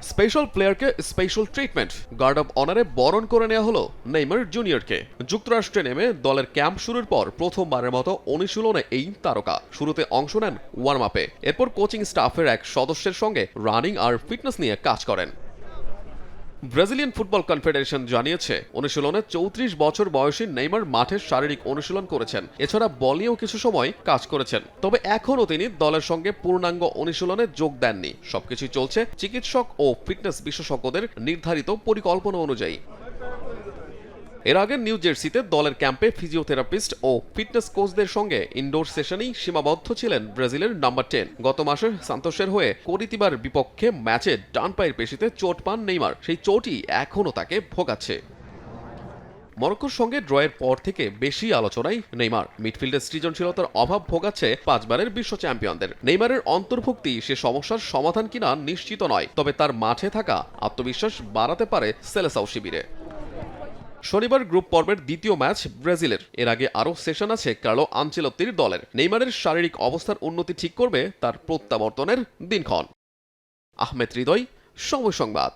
Special প্লেয়ারকে special treatment, guard of অনারে বরণ করে নেওয়া হলো নেইমার জুনিয়রকে। যুক্তরাষ্ট্রে নেমে দলের ক্যাম্প শুরুর পর প্রথমবারের মতো অনুশীলনে এই তারকা শুরুতে অংশ নেন ওয়ার্ম আপে, এরপর কোচিং স্টাফের এক সদস্যের সঙ্গে রানিং আর ফিটনেস নিয়ে কাজ করেন। ব্রাজিলিয়ান ফুটবল কনফেডারেশন জানিয়েছে অনুশীলনে ৩৪ বছর বয়সী নেইমার মাঠের শারীরিক অনুশীলন করেছেন, এছাড়া বলেও কিছু সময় কাজ করেছেন। তবে এখনও তিনি দলের সঙ্গে পূর্ণাঙ্গ অনুশীলনে যোগ দেননি। সবকিছু চলছে চিকিৎসক ও ফিটনেস বিশেষজ্ঞদের নির্ধারিত পরিকল্পনা অনুযায়ী। এর আগে নিউ জার্সিতে দলের ক্যাম্পে ফিজিওথেরাপিস্ট ও ফিটনেস কোচদের সঙ্গে ইনডোর সেশনেই সীমাবদ্ধ ছিলেন ব্রাজিলের নাম্বার 10। গত মাসে সান্তোসের হয়ে করিতিবার বিপক্ষে ম্যাচে ডান পায়ের পেশিতে চোট পান নেইমার, সেই চোটই এখনও তাকে ভোগাচ্ছে। মরক্কোর সঙ্গে ড্রয়ের পর থেকে বেশি আলোচনায় নেইমার। মিডফিল্ডের সৃজনশীলতার অভাব ভোগাচ্ছে 5 বারের বিশ্ব চ্যাম্পিয়নদের। নেইমারের অন্তর্ভুক্তি সে সমস্যার সমাধান কিনা নিশ্চিত নয়, তবে তার মাঠে থাকা আত্মবিশ্বাস বাড়াতে পারে সেলেসাও শিবিরে। শনিবার গ্রুপ পর্বের দ্বিতীয় ম্যাচ ব্রাজিলের। এর আগে আরও সেশন আছে কার্লো আনচেলত্তির দলের। নেইমারের শারীরিক অবস্থার উন্নতি ঠিক করবে তার প্রত্যাবর্তনের দিনক্ষণ। আহমেদ হৃদয়, সময় সংবাদ।